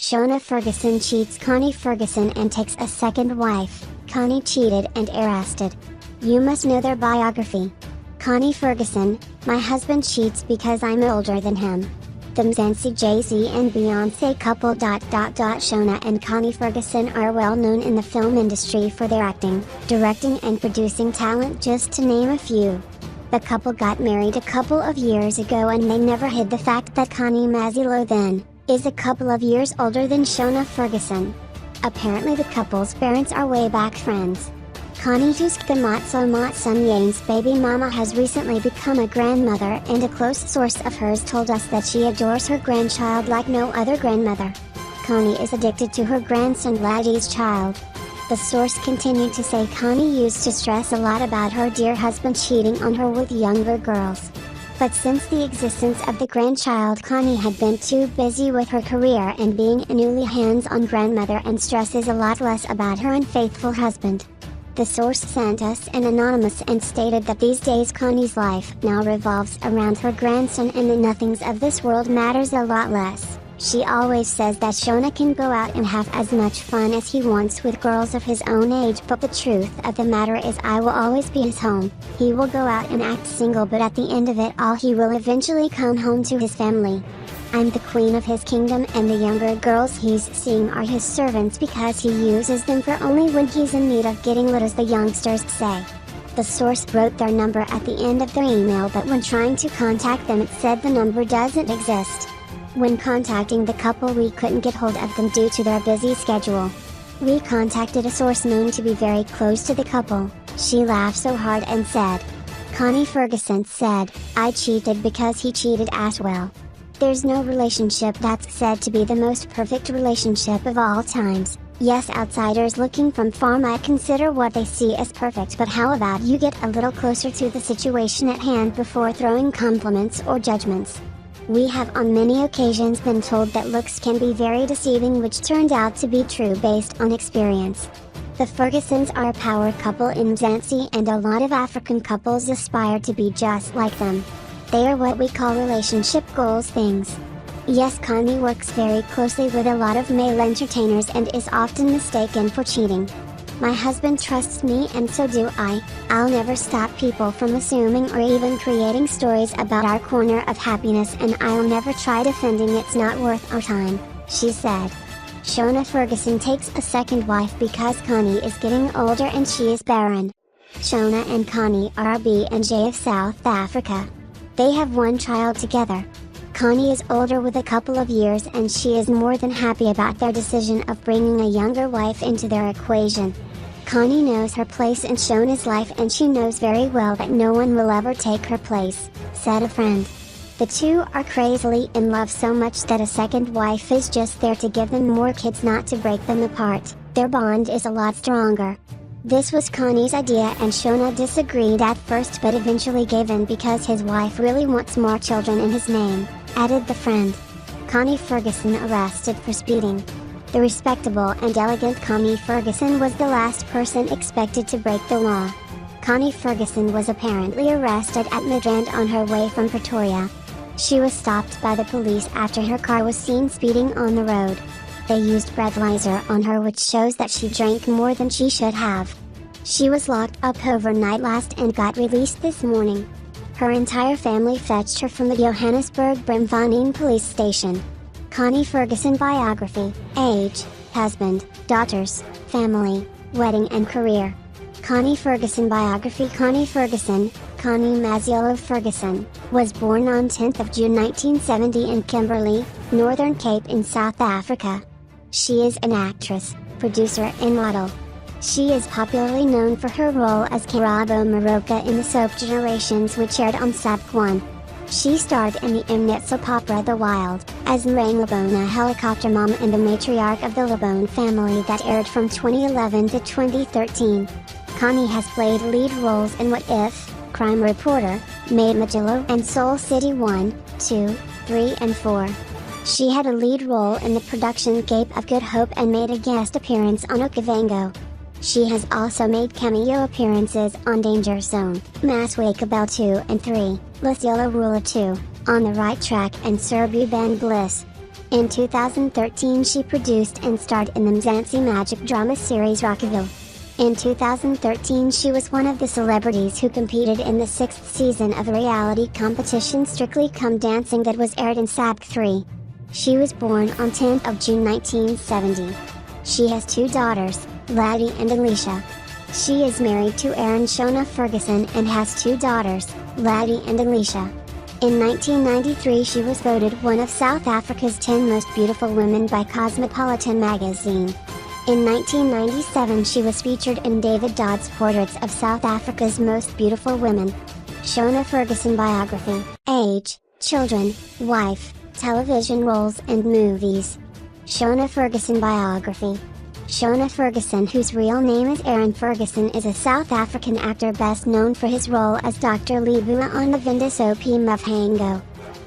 Shona Ferguson cheats Connie Ferguson and takes a second wife. Connie cheated and arrested. You must know their biography. Connie Ferguson, my husband cheats because I'm older than him. The Mzansi Jay-Z and Beyonce couple. Shona and Connie Ferguson are well known in the film industry for their acting, directing and producing talent, just to name a few. The couple got married a couple of years ago and they never hid the fact that Connie Mazzillo then is a couple of years older than Shona Ferguson. Apparently the couple's parents are way back friends. Connie Tuska Matson Yane's baby mama has recently become a grandmother, and a close source of hers told us that she adores her grandchild like no other grandmother. Connie is addicted to her grandson Laddie's child. The source continued to say Connie used to stress a lot about her dear husband cheating on her with younger girls. But since the existence of the grandchild, Connie had been too busy with her career and being a newly hands-on grandmother and stresses a lot less about her unfaithful husband. The source sent us an anonymous and stated that these days Connie's life now revolves around her grandson and the nothings of this world matters a lot less. She always says that Shona can go out and have as much fun as he wants with girls of his own age, but the truth of the matter is I will always be his home. He will go out and act single, but at the end of it all he will eventually come home to his family. I'm the queen of his kingdom, and the younger girls he's seeing are his servants because he uses them for only when he's in need of getting lit, as the youngsters say. The source wrote their number at the end of their email, but when trying to contact them it said the number doesn't exist. When contacting the couple we couldn't get hold of them due to their busy schedule. We contacted a source known to be very close to the couple. She laughed so hard and said, Connie Ferguson said, I cheated because he cheated as well. There's no relationship that's said to be the most perfect relationship of all times. Yes, outsiders looking from far might consider what they see as perfect, but how about you get a little closer to the situation at hand before throwing compliments or judgments? We have on many occasions been told that looks can be very deceiving, which turned out to be true based on experience. The Fergusons are a power couple in Mzansi, and a lot of African couples aspire to be just like them. They are what we call relationship goals things. Yes, Connie works very closely with a lot of male entertainers and is often mistaken for cheating. My husband trusts me and so do I. I'll never stop people from assuming or even creating stories about our corner of happiness, and I'll never try defending it's not worth our time, she said. Shona Ferguson takes a second wife because Connie is getting older and she is barren. Shona and Connie are a B&J of South Africa. They have one child together. Connie is older with a couple of years, and she is more than happy about their decision of bringing a younger wife into their equation. Connie knows her place in Shona's life, and she knows very well that no one will ever take her place, said a friend. The two are crazily in love, so much that a second wife is just there to give them more kids, not to break them apart. Their bond is a lot stronger. This was Connie's idea, and Shona disagreed at first but eventually gave in because his wife really wants more children in his name, added the friend. Connie Ferguson arrested for speeding. The respectable and elegant Connie Ferguson was the last person expected to break the law. Connie Ferguson was apparently arrested at Midrand on her way from Pretoria. She was stopped by the police after her car was seen speeding on the road. They used breathalyzer on her, which shows that she drank more than she should have. She was locked up overnight last and got released this morning. Her entire family fetched her from the Johannesburg Brimfontein police station. Connie Ferguson biography, age, husband, daughters, family, wedding and career. Connie Ferguson biography. Connie Ferguson, Connie Mazzillo Ferguson, was born on 10th of June 1970 in Kimberley, Northern Cape in South Africa. She is an actress, producer and model. She is popularly known for her role as Karabo Moroka in the soap Generations, which aired on SAP1. She starred in the Mnet soap opera The Wild, as Lorraine Lebona, helicopter mom and the matriarch of the Lebone family, that aired from 2011 to 2013. Connie has played lead roles in What If, Crime Reporter, Maid Majillo and Soul City 1, 2, 3 and 4. She had a lead role in the production Cape of Good Hope and made a guest appearance on Okavango. She has also made cameo appearances on Danger Zone, Maswakabel 2 and 3, Lucilla Rula 2, On the Right Track and Serbu Band Bliss. In 2013 she produced and starred in the Mzansi magic drama series Rockville. In 2013 she was one of the celebrities who competed in the 6th season of the reality competition Strictly Come Dancing that was aired in SABC3. She was born on 10th of June 1970. She has 2 daughters, Laddie and Alicia. She is married to Aaron Shona Ferguson and has 2 daughters, Laddie and Alicia. In 1993 she was voted one of South Africa's 10 most beautiful women by Cosmopolitan magazine. In 1997 she was featured in David Dodd's Portraits of South Africa's Most Beautiful Women. Shona Ferguson biography, age, children, wife, television roles and movies. Shona Ferguson biography. Shona Ferguson, whose real name is Aaron Ferguson, is a South African actor best known for his role as Dr. Leabua on the Venda soapie Muvhango.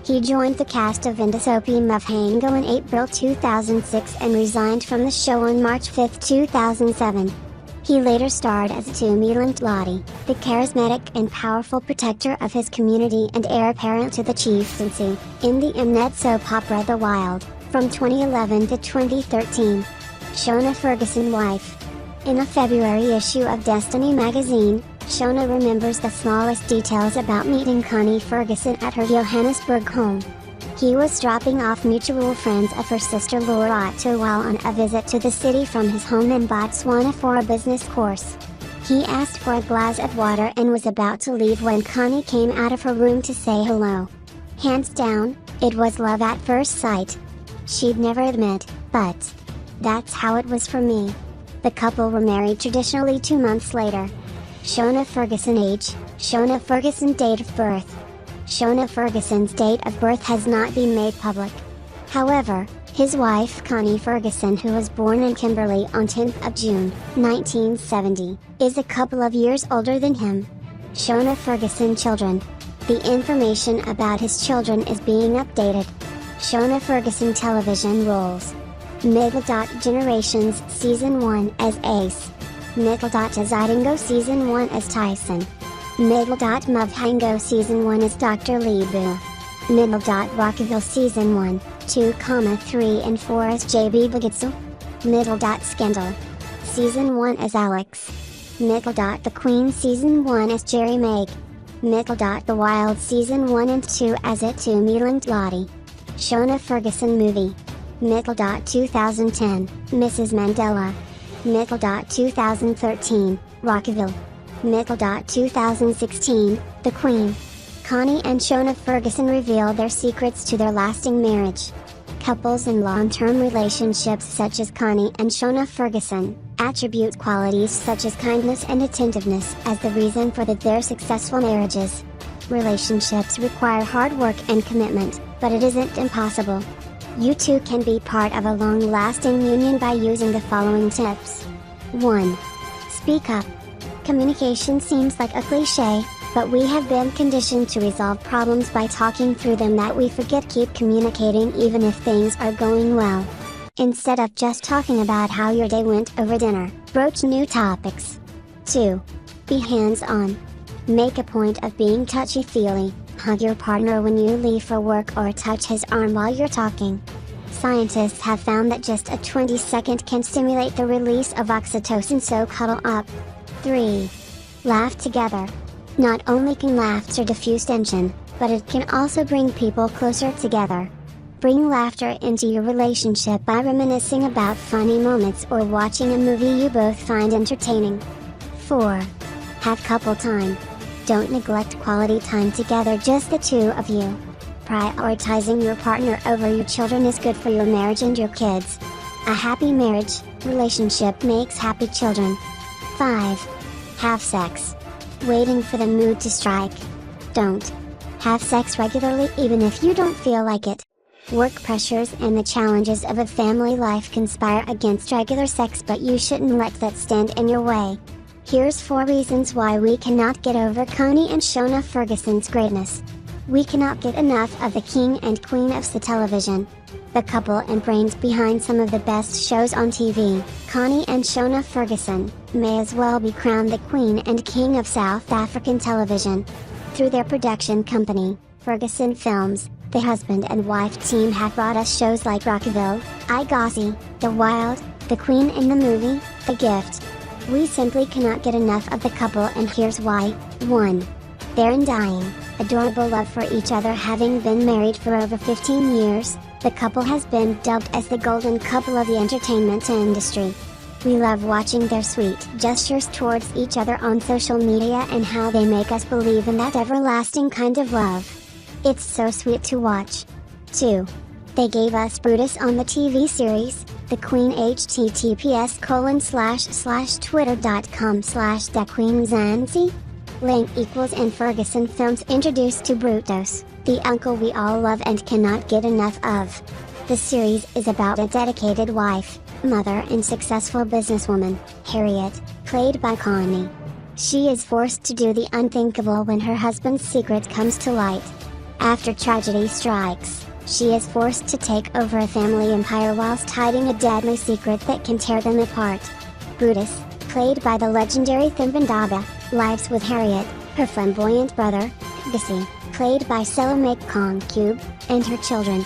He joined the cast of Venda soapie Muvhango in April 2006 and resigned from the show on March 5, 2007. He later starred as Tumi Lottie, the charismatic and powerful protector of his community and heir apparent to the chieftaincy, in the Mnet soap opera The Wild, from 2011 to 2013. Shona Ferguson wife. In a February issue of Destiny magazine, Shona remembers the smallest details about meeting Connie Ferguson at her Johannesburg home. He was dropping off mutual friends of her sister Loretta while on a visit to the city from his home in Botswana for a business course. He asked for a glass of water and was about to leave when Connie came out of her room to say hello. Hands down, it was love at first sight. She'd never admit, but that's how it was for me. The couple were married traditionally 2 months later. Shona Ferguson age, Shona Ferguson date of birth. Shona Ferguson's date of birth has not been made public. However, his wife Connie Ferguson, who was born in Kimberley on 10th of June, 1970, is a couple of years older than him. Shona Ferguson children. The information about his children is being updated. Shona Ferguson television roles. Middle. Generations Season 1 as Ace. Middle. Zidingo Season 1 as Tyson. Middle. Muvhango Season 1 as Dr. Leabua. Middle. Rockville Season 1, 2, 3 and 4 as JB Bugitsu. Middle. Scandal Season 1 as Alex. Middle. The Queen Season 1 as Jerry Meg. Middle. The Wild Season 1 and 2 as Tumi Lottie. Shona Ferguson movie. Middle. 2010, Mrs. Mandela. Middle. 2013, Rockville. Middle. 2016, The Queen. Connie and Shona Ferguson reveal their secrets to their lasting marriage. Couples in long-term relationships such as Connie and Shona Ferguson attribute qualities such as kindness and attentiveness as the reason for their successful marriages. Relationships require hard work and commitment, but it isn't impossible. You too can be part of a long-lasting union by using the following tips. 1. Speak up. Communication seems like a cliché, but we have been conditioned to resolve problems by talking through them that we forget keep communicating even if things are going well. Instead of just talking about how your day went over dinner, broach new topics. 2. Be hands-on. Make a point of being touchy-feely. Hug your partner when you leave for work or touch his arm while you're talking. Scientists have found that just a 20-second can stimulate the release of oxytocin, so cuddle up. 3. Laugh together. Not only can laughter diffuse tension, but it can also bring people closer together. Bring laughter into your relationship by reminiscing about funny moments or watching a movie you both find entertaining. 4. Have couple time. Don't neglect quality time together, just the two of you. Prioritizing your partner over your children is good for your marriage and your kids. A happy marriage, relationship makes happy children. 5. Have sex. Waiting for the mood to strike. Don't. Have sex regularly even if you don't feel like it. Work pressures and the challenges of a family life conspire against regular sex, but you shouldn't let that stand in your way. Here's 4 reasons why we cannot get over Connie and Shona Ferguson's greatness. We cannot get enough of the king and queen of television. The couple and brains behind some of the best shows on TV, Connie and Shona Ferguson, may as well be crowned the queen and king of South African television. Through their production company, Ferguson Films, The husband and wife team have brought us shows like Rockville, iGossie, The Wild, The Queen in the Movie, The Gift. We simply cannot get enough of the couple, and here's why. 1. Their undying, adorable love for each other. Having been married for over 15 years, the couple has been dubbed as the golden couple of the entertainment industry. We love watching their sweet gestures towards each other on social media and how they make us believe in that everlasting kind of love. It's so sweet to watch. 2. They gave us Brutus on the TV series, The Queen. https://twitter.com/TheQueenZancy? Link equals and Ferguson Films introduced to Brutus, the uncle we all love and cannot get enough of. The series is about a dedicated wife, mother and successful businesswoman, Harriet, played by Connie. She is forced to do the unthinkable when her husband's secret comes to light. After tragedy strikes, she is forced to take over a family empire whilst hiding a deadly secret that can tear them apart. Brutus, played by the legendary Thimbendaba, lives with Harriet, her flamboyant brother, Gussie, played by Salome Concube, and her children.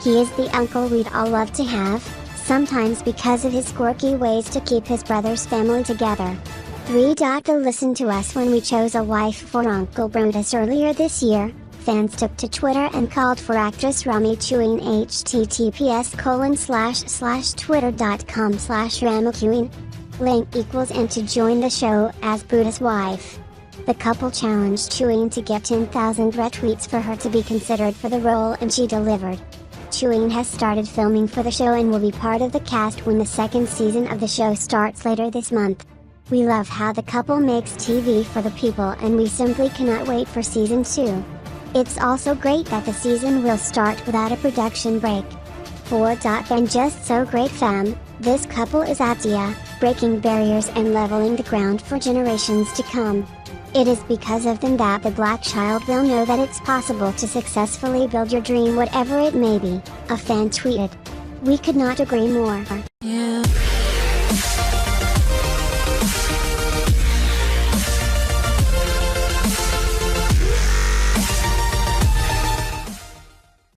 He is the uncle we'd all love to have, sometimes because of his quirky ways to keep his brother's family together. 3. To listen to us when we chose a wife for Uncle Brutus earlier this year, fans took to Twitter and called for actress Rami Cheween. https://twitter.com/RamiCheween. Link equals and to join the show as Brutus' wife. The couple challenged Cheween to get 10,000 retweets for her to be considered for the role, and she delivered. Cheween has started filming for the show and will be part of the cast when the second season of the show starts later this month. We love how the couple makes TV for the people, and we simply cannot wait for season 2. It's also great that the season will start without a production break. 4. And just so great fam, this couple is Atia, breaking barriers and leveling the ground for generations to come. It is because of them that the black child will know that it's possible to successfully build your dream whatever it may be, a fan tweeted. We could not agree more.